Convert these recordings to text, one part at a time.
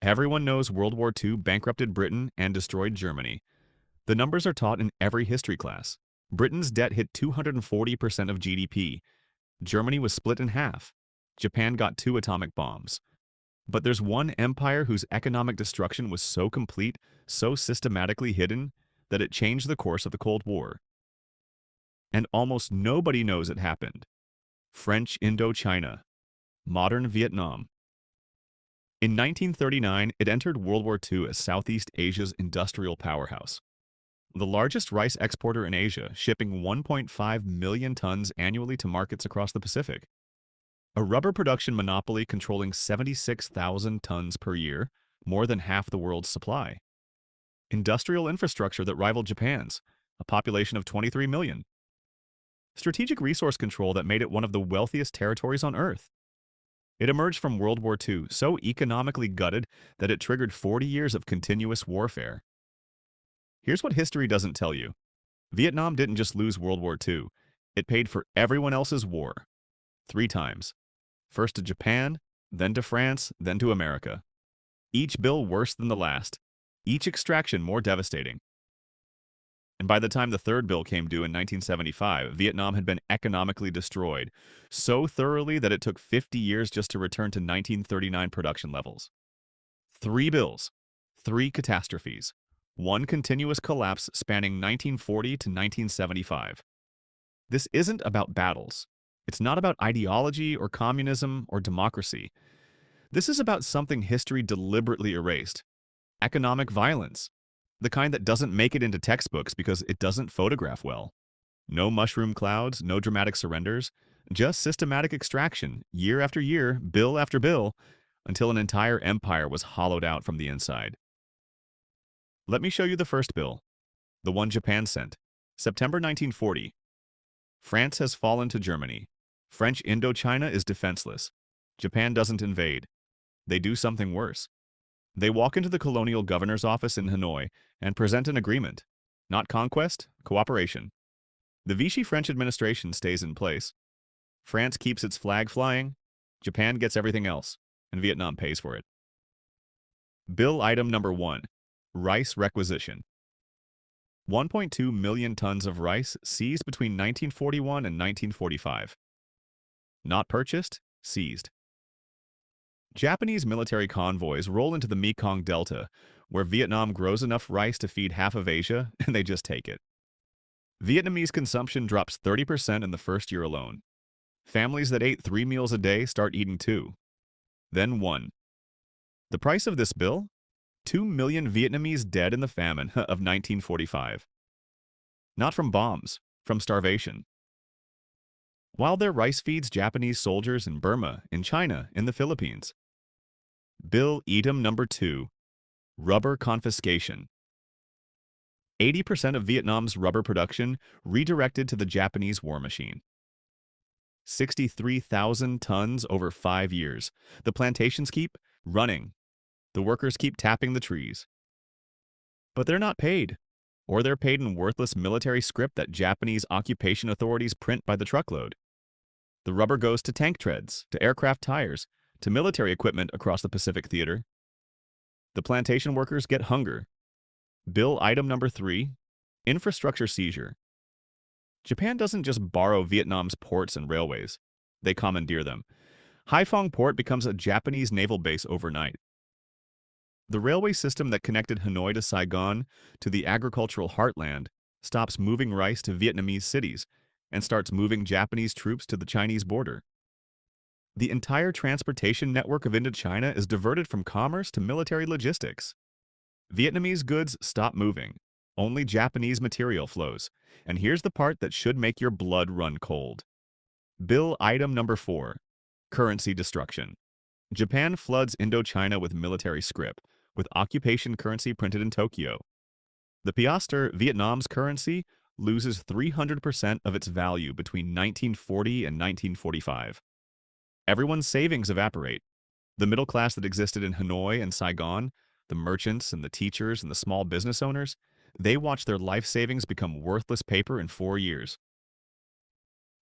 Everyone knows World War II bankrupted Britain and destroyed Germany. The numbers are taught in every history class. Britain's debt hit 240% of GDP. Germany was split in half. Japan got 2 atomic bombs. But there's one empire whose economic destruction was so complete, so systematically hidden, that it changed the course of the Cold War. And almost nobody knows it happened. French Indochina, modern Vietnam. In 1939, it entered World War II as Southeast Asia's industrial powerhouse. The largest rice exporter in Asia, shipping 1.5 million tons annually to markets across the Pacific. A rubber production monopoly controlling 76,000 tons per year, more than half the world's supply. Industrial infrastructure that rivaled Japan's, a population of 23 million. Strategic resource control that made it one of the wealthiest territories on Earth. It emerged from World War II so economically gutted that it triggered 40 years of continuous warfare. Here's what history doesn't tell you. Vietnam didn't just lose World War II. It paid for everyone else's war. 3 times. First to Japan, then to France, then to America. Each bill worse than the last. Each extraction more devastating. And by the time the third bill came due in 1975, Vietnam had been economically destroyed, so thoroughly that it took 50 years just to return to 1939 production levels. 3 bills, 3 catastrophes, 1 continuous collapse spanning 1940 to 1975. This isn't about battles. It's not about ideology or communism or democracy. This is about something history deliberately erased. Economic violence. The kind that doesn't make it into textbooks because it doesn't photograph well. No mushroom clouds, no dramatic surrenders, just systematic extraction, year after year, bill after bill, until an entire empire was hollowed out from the inside. Let me show you the first bill, the one Japan sent. September 1940. France has fallen to Germany. French Indochina is defenseless. Japan doesn't invade. They do something worse. They walk into the colonial governor's office in Hanoi and present an agreement. Not conquest, cooperation. The Vichy French administration stays in place. France keeps its flag flying, Japan gets everything else, and Vietnam pays for it. Bill item number 1. Rice requisition. 1.2 million tons of rice seized between 1941 and 1945. Not purchased, seized. Japanese military convoys roll into the Mekong Delta, where Vietnam grows enough rice to feed half of Asia, and they just take it. Vietnamese consumption drops 30% in the first year alone. Families that ate 3 meals a day start eating 2. Then 1. The price of this bill? 2 million Vietnamese dead in the famine of 1945. Not from bombs, from starvation. While their rice feeds Japanese soldiers in Burma, in China, in the Philippines. Bill item number 2. Rubber confiscation. 80% of Vietnam's rubber production redirected to the Japanese war machine. 63,000 tons over 5 years. The plantations keep running. The workers keep tapping the trees. But they're not paid. Or they're paid in worthless military script that Japanese occupation authorities print by the truckload. The rubber goes to tank treads, to aircraft tires, to military equipment across the Pacific Theater. The plantation workers get hunger. Bill item number 3. Infrastructure seizure. Japan doesn't just borrow Vietnam's ports and railways. They commandeer them. Haiphong Port becomes a Japanese naval base overnight. The railway system that connected Hanoi to Saigon to the agricultural heartland stops moving rice to Vietnamese cities and starts moving Japanese troops to the Chinese border. The entire transportation network of Indochina is diverted from commerce to military logistics. Vietnamese goods stop moving. Only Japanese material flows. And here's the part that should make your blood run cold. Bill item number 4. Currency destruction. Japan floods Indochina with military scrip, with occupation currency printed in Tokyo. The piastre, Vietnam's currency, loses 300% of its value between 1940 and 1945. Everyone's savings evaporate. The middle class that existed in Hanoi and Saigon, the merchants and the teachers and the small business owners, they watch their life savings become worthless paper in 4 years.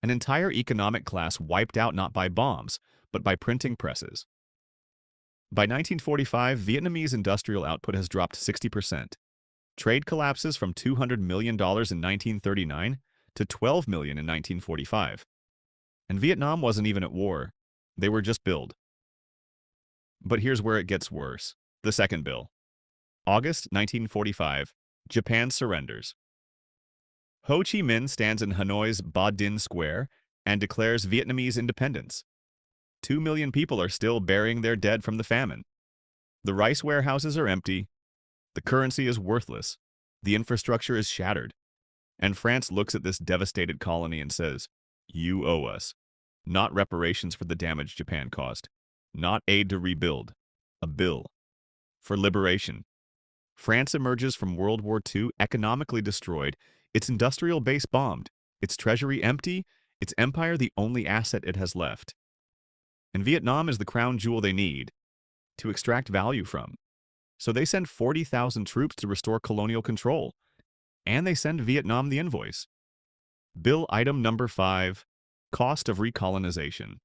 An entire economic class wiped out not by bombs, but by printing presses. By 1945, Vietnamese industrial output has dropped 60%. Trade collapses from $200 million in 1939 to $12 million in 1945. And Vietnam wasn't even at war. They were just billed. But here's where it gets worse. The second bill. August 1945, Japan surrenders. Ho Chi Minh stands in Hanoi's Ba Dinh Square and declares Vietnamese independence. 2 million people are still burying their dead from the famine. The rice warehouses are empty. The currency is worthless. The infrastructure is shattered. And France looks at this devastated colony and says, "You owe us. Not reparations for the damage Japan caused. Not aid to rebuild. A bill. For liberation." France emerges from World War II economically destroyed, its industrial base bombed, its treasury empty, its empire the only asset it has left. And Vietnam is the crown jewel they need to extract value from. So they send 40,000 troops to restore colonial control. And they send Vietnam the invoice. Bill item number 5, cost of recolonization.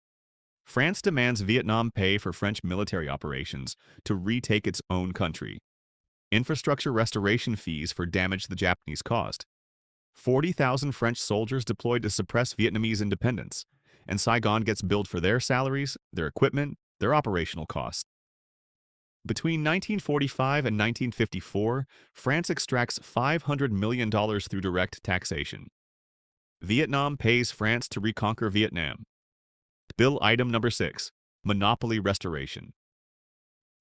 France demands Vietnam pay for French military operations to retake its own country. Infrastructure restoration fees for damage the Japanese caused. 40,000 French soldiers deployed to suppress Vietnamese independence, and Saigon gets billed for their salaries, their equipment, their operational costs. Between 1945 and 1954, France extracts $500 million through direct taxation. Vietnam pays France to reconquer Vietnam. Bill item number 6, monopoly restoration.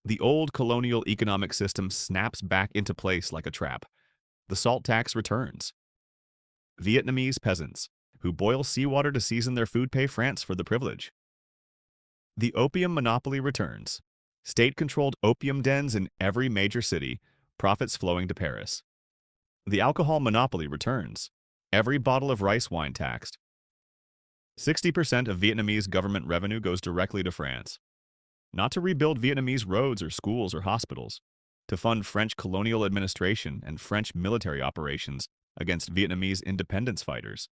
The old colonial economic system snaps back into place like a trap. The salt tax returns. Vietnamese peasants, who boil seawater to season their food, pay France for the privilege. The opium monopoly returns. State-controlled opium dens in every major city, profits flowing to Paris. The alcohol monopoly returns. Every bottle of rice wine taxed. 60% of Vietnamese government revenue goes directly to France. Not to rebuild Vietnamese roads or schools or hospitals, to fund French colonial administration and French military operations against Vietnamese independence fighters.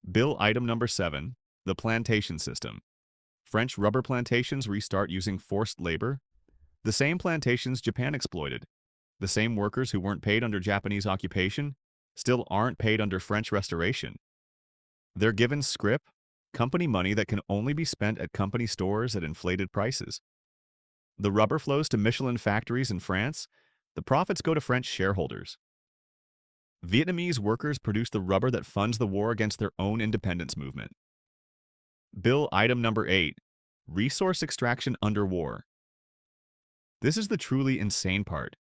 Bill item number 7, the plantation system. French rubber plantations restart using forced labor. The same plantations Japan exploited. The same workers who weren't paid under Japanese occupation still aren't paid under French restoration. They're given scrip, company money that can only be spent at company stores at inflated prices. The rubber flows to Michelin factories in France. The profits go to French shareholders. Vietnamese workers produce the rubber that funds the war against their own independence movement. Bill item number 8, resource extraction under war. This is the truly insane part.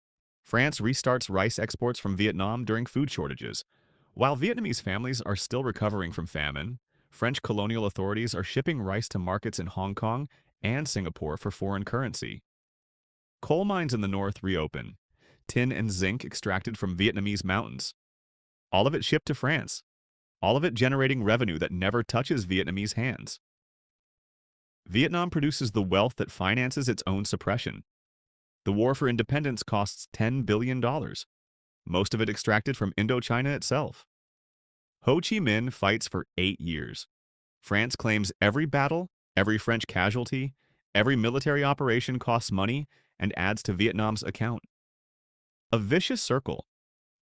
France restarts rice exports from Vietnam during food shortages. While Vietnamese families are still recovering from famine, French colonial authorities are shipping rice to markets in Hong Kong and Singapore for foreign currency. Coal mines in the north reopen. Tin and zinc extracted from Vietnamese mountains. All of it shipped to France. All of it generating revenue that never touches Vietnamese hands. Vietnam produces the wealth that finances its own suppression. The war for independence costs $10 billion, most of it extracted from Indochina itself. Ho Chi Minh fights for 8 years. France claims every battle, every French casualty, every military operation costs money and adds to Vietnam's account. A vicious circle.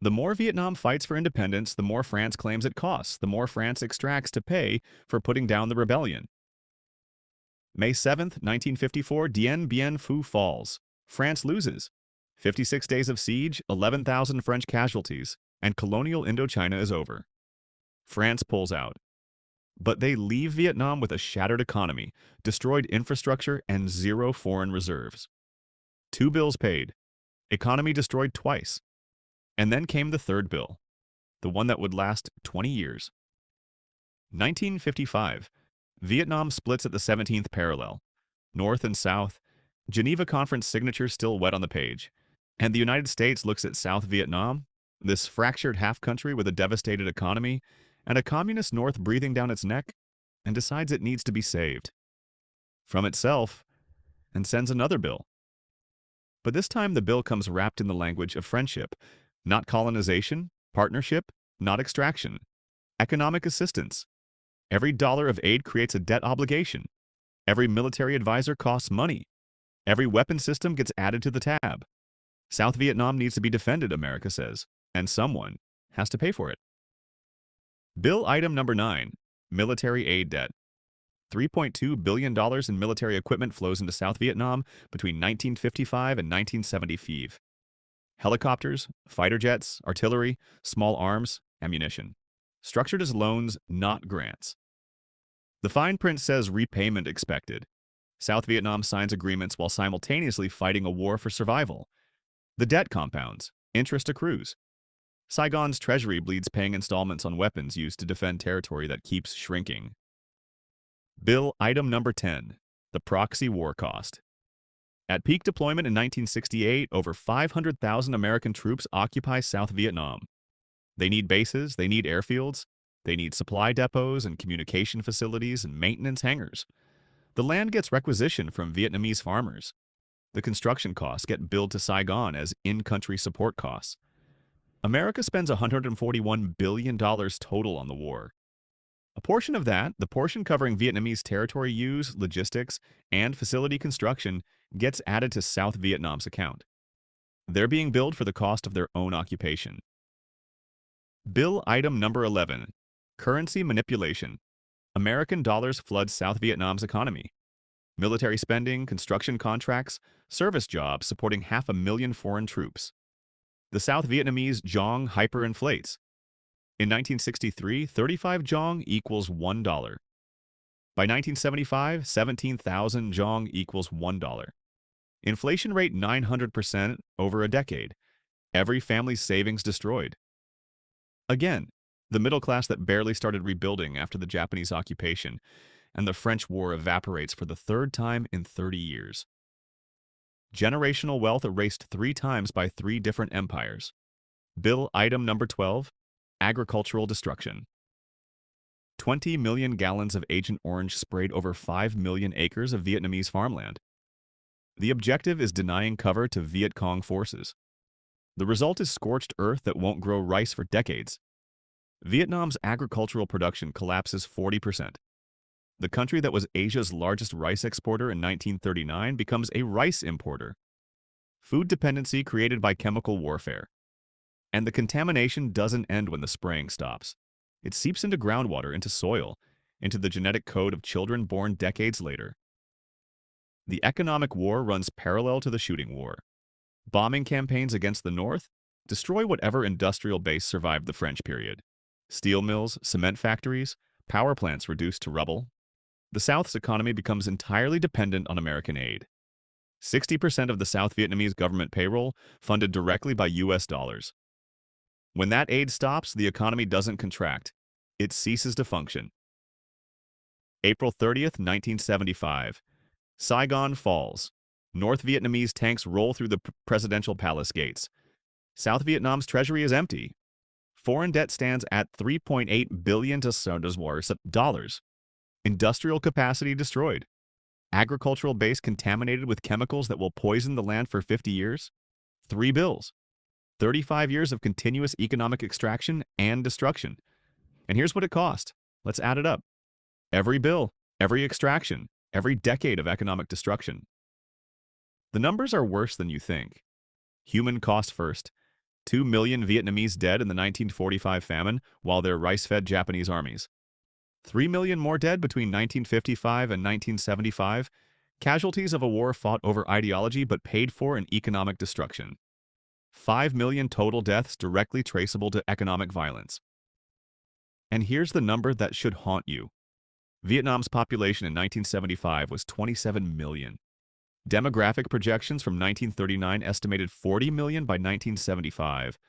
The more Vietnam fights for independence, the more France claims it costs, the more France extracts to pay for putting down the rebellion. May 7, 1954, Dien Bien Phu falls. France loses. 56 days of siege, 11,000 French casualties, and colonial Indochina is over. France pulls out. But they leave Vietnam with a shattered economy, destroyed infrastructure, and zero foreign reserves. 2 bills paid. Economy destroyed twice. And then came the third bill, the one that would last 20 years. 1955. Vietnam splits at the 17th parallel. North and South. Geneva Conference signatures still wet on the page. And the United States looks at South Vietnam, this fractured half-country with a devastated economy, and a communist North breathing down its neck, and decides it needs to be saved. From itself, and sends another bill. But this time the bill comes wrapped in the language of friendship, not colonization, partnership, not extraction. Economic assistance. Every dollar of aid creates a debt obligation. Every military advisor costs money. Every weapon system gets added to the tab. South Vietnam needs to be defended, America says, and someone has to pay for it. Bill item number 9, military aid debt. $3.2 billion in military equipment flows into South Vietnam between 1955 and 1975. Helicopters, fighter jets, artillery, small arms, ammunition. Structured as loans, not grants. The fine print says repayment expected. South Vietnam signs agreements while simultaneously fighting a war for survival. The debt compounds, interest accrues. Saigon's treasury bleeds paying installments on weapons used to defend territory that keeps shrinking. Bill item number 10, the proxy war cost. At peak deployment in 1968, over 500,000 American troops occupy South Vietnam. They need bases, they need airfields, they need supply depots and communication facilities and maintenance hangars. The land gets requisitioned from Vietnamese farmers. The construction costs get billed to Saigon as in-country support costs. America spends $141 billion total on the war. A portion of that, the portion covering Vietnamese territory use, logistics, and facility construction, gets added to South Vietnam's account. They're being billed for the cost of their own occupation. Bill item number 11, currency manipulation. American dollars flood South Vietnam's economy. Military spending, construction contracts, service jobs supporting 500,000 foreign troops. The South Vietnamese dong hyperinflates. In 1963, 35 dong equals $1. By 1975, 17,000 dong equals $1. Inflation rate 900% over a decade. Every family's savings destroyed. Again, the middle class that barely started rebuilding after the Japanese occupation, and the French War evaporates for the third time in 30 years. Generational wealth erased 3 times by 3 different empires. Bill item number 12, agricultural destruction. 20 million gallons of Agent Orange sprayed over 5 million acres of Vietnamese farmland. The objective is denying cover to Viet Cong forces. The result is scorched earth that won't grow rice for decades. Vietnam's agricultural production collapses 40%. The country that was Asia's largest rice exporter in 1939 becomes a rice importer. Food dependency created by chemical warfare. And the contamination doesn't end when the spraying stops. It seeps into groundwater, into soil, into the genetic code of children born decades later. The economic war runs parallel to the shooting war. Bombing campaigns against the North destroy whatever industrial base survived the French period. Steel mills, cement factories, power plants reduced to rubble. The South's economy becomes entirely dependent on American aid. 60% of the South Vietnamese government payroll funded directly by US dollars. When that aid stops, the economy doesn't contract. It ceases to function. April 30th, 1975. Saigon falls. North Vietnamese tanks roll through the presidential palace gates. South Vietnam's treasury is empty. Foreign debt stands at $3.8 billion dollars. Industrial capacity destroyed. Agricultural base contaminated with chemicals that will poison the land for 50 years. 3 bills. 35 years of continuous economic extraction and destruction. And here's what it cost. Let's add it up. Every bill, every extraction, every decade of economic destruction. The numbers are worse than you think. Human cost first. 2 million Vietnamese dead in the 1945 famine while they're rice-fed Japanese armies. 3 million more dead between 1955 and 1975, casualties of a war fought over ideology but paid for in economic destruction. 5 million total deaths directly traceable to economic violence. And here's the number that should haunt you. Vietnam's population in 1975 was 27 million. Demographic projections from 1939 estimated 40 million by 1975.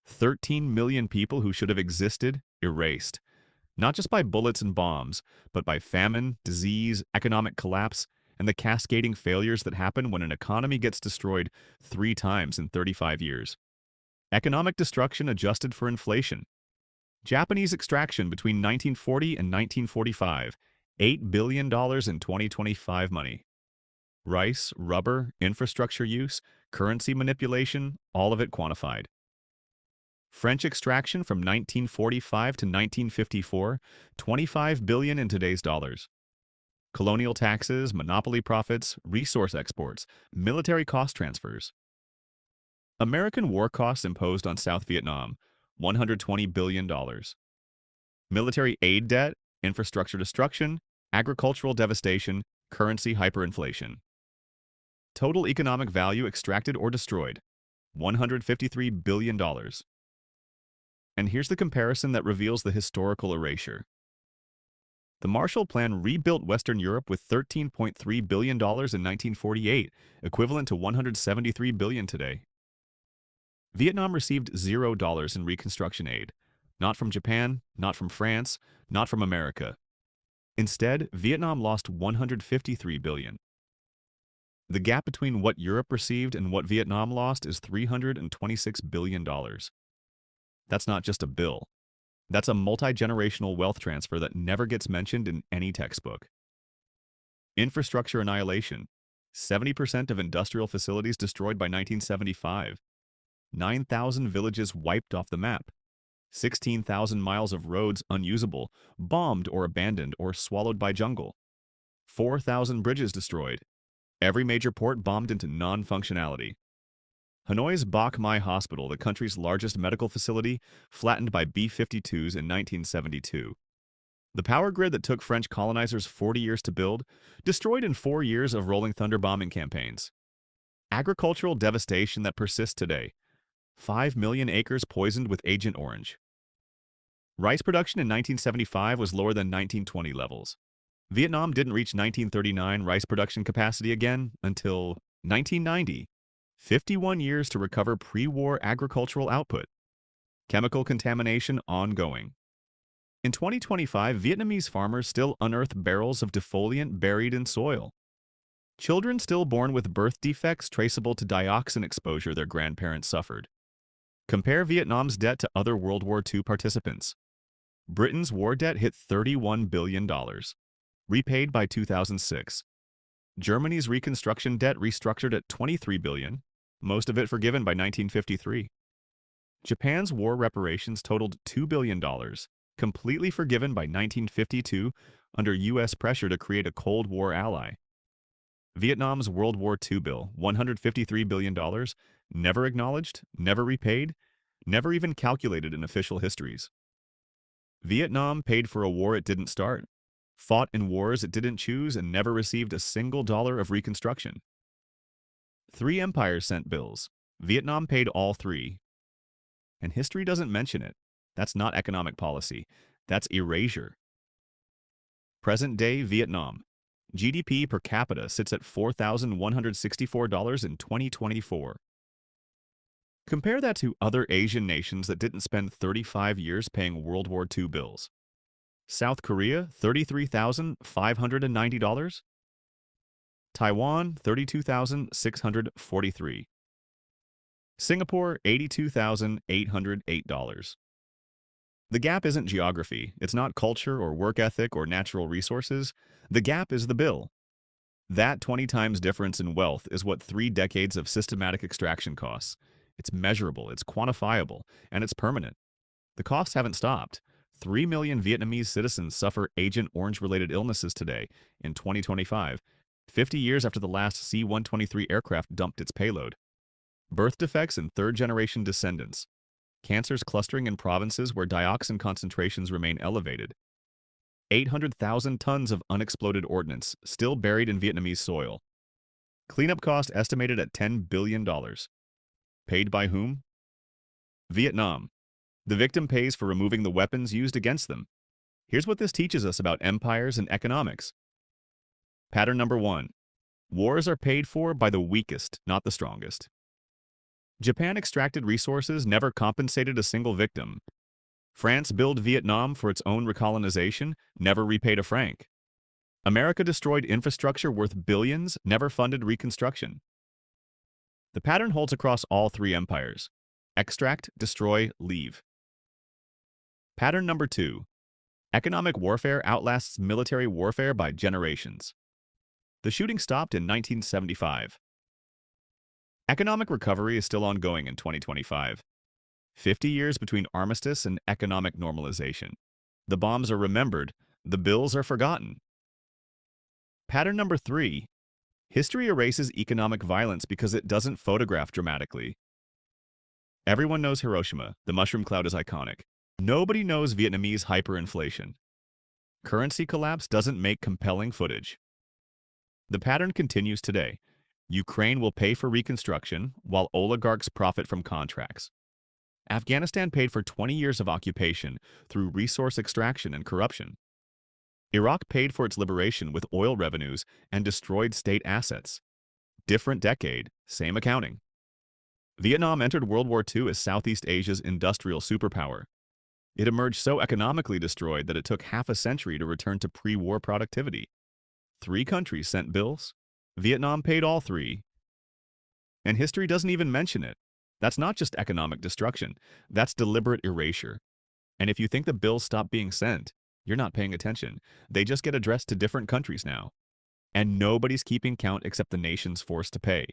13 million people who should have existed, erased. Not just by bullets and bombs, but by famine, disease, economic collapse, and the cascading failures that happen when an economy gets destroyed 3 times in 35 years. Economic destruction adjusted for inflation. Japanese extraction between 1940 and 1945, $8 billion in 2025 money. Rice, rubber, infrastructure use, currency manipulation, all of it quantified. French extraction from 1945 to 1954, $25 billion in today's dollars. Colonial taxes, monopoly profits, resource exports, military cost transfers. American war costs imposed on South Vietnam, $120 billion. Military aid debt, infrastructure destruction, agricultural devastation, currency hyperinflation. Total economic value extracted or destroyed, $153 billion. And here's the comparison that reveals the historical erasure. The Marshall Plan rebuilt Western Europe with $13.3 billion in 1948, equivalent to $173 billion today. Vietnam received $0 in reconstruction aid, not from Japan, not from France, not from America. Instead, Vietnam lost $153 billion. The gap between what Europe received and what Vietnam lost is $326 billion. That's not just a bill. That's a multi-generational wealth transfer that never gets mentioned in any textbook. Infrastructure annihilation. 70% of industrial facilities destroyed by 1975. 9,000 villages wiped off the map. 16,000 miles of roads unusable, bombed or abandoned or swallowed by jungle. 4,000 bridges destroyed. Every major port bombed into non-functionality. Hanoi's Bach Mai Hospital, the country's largest medical facility, flattened by B-52s in 1972. The power grid that took French colonizers 40 years to build, destroyed in 4 years of Rolling Thunder bombing campaigns. Agricultural devastation that persists today. 5 million acres poisoned with Agent Orange. Rice production in 1975 was lower than 1920 levels. Vietnam didn't reach 1939 rice production capacity again until 1990. 51 years to recover pre-war agricultural output. Chemical contamination ongoing. In 2025, Vietnamese farmers still unearth barrels of defoliant buried in soil. Children still born with birth defects traceable to dioxin exposure their grandparents suffered. Compare Vietnam's debt to other World War II participants. Britain's war debt hit $31 billion, repaid by 2006. Germany's reconstruction debt restructured at $23 billion, most of it forgiven by 1953. Japan's war reparations totaled $2 billion, completely forgiven by 1952 under U.S. pressure to create a Cold War ally. Vietnam's World War II bill, $153 billion, never acknowledged, never repaid, never even calculated in official histories. Vietnam paid for a war it didn't start, fought in wars it didn't choose, and never received a single dollar of reconstruction. 3 empires sent bills. Vietnam paid all 3. And history doesn't mention it. That's not economic policy. That's erasure. Present-day Vietnam. GDP per capita sits at $4,164 in 2024. Compare that to other Asian nations that didn't spend 35 years paying World War II bills. South Korea, $33,590. Taiwan, $32,643. Singapore, $82,808. The gap isn't geography. It's not culture or work ethic or natural resources. The gap is the bill. That 20 times difference in wealth is what 3 decades of systematic extraction costs. It's measurable, it's quantifiable, and it's permanent. The costs haven't stopped. 3 million Vietnamese citizens suffer Agent Orange-related illnesses today, in 2025, 50 years after the last C-123 aircraft dumped its payload. Birth defects in third-generation descendants. Cancers clustering in provinces where dioxin concentrations remain elevated. 800,000 tons of unexploded ordnance still buried in Vietnamese soil. Cleanup cost estimated at $10 billion. Paid by whom? Vietnam. The victim pays for removing the weapons used against them. Here's what this teaches us about empires and economics. Pattern number 1. Wars are paid for by the weakest, not the strongest. Japan extracted resources, never compensated a single victim. France billed Vietnam for its own recolonization, never repaid a franc. America destroyed infrastructure worth billions, never funded reconstruction. The pattern holds across all 3 empires. Extract, destroy, leave. Pattern number 2. Economic warfare outlasts military warfare by generations. The shooting stopped in 1975. Economic recovery is still ongoing in 2025. 50 years between armistice and economic normalization. The bombs are remembered, the bills are forgotten. Pattern number 3. History erases economic violence because it doesn't photograph dramatically. Everyone knows Hiroshima. The mushroom cloud is iconic. Nobody knows Vietnamese hyperinflation. Currency collapse doesn't make compelling footage. The pattern continues today. Ukraine will pay for reconstruction, while oligarchs profit from contracts. Afghanistan paid for 20 years of occupation through resource extraction and corruption. Iraq paid for its liberation with oil revenues and destroyed state assets. Different decade, same accounting. Vietnam entered World War II as Southeast Asia's industrial superpower. It emerged so economically destroyed that it took half a century to return to pre-war productivity. 3 countries sent bills. Vietnam paid all 3. And history doesn't even mention it. That's not just economic destruction. That's deliberate erasure. And if you think the bills stop being sent, you're not paying attention. They just get addressed to different countries now. And nobody's keeping count except the nations forced to pay.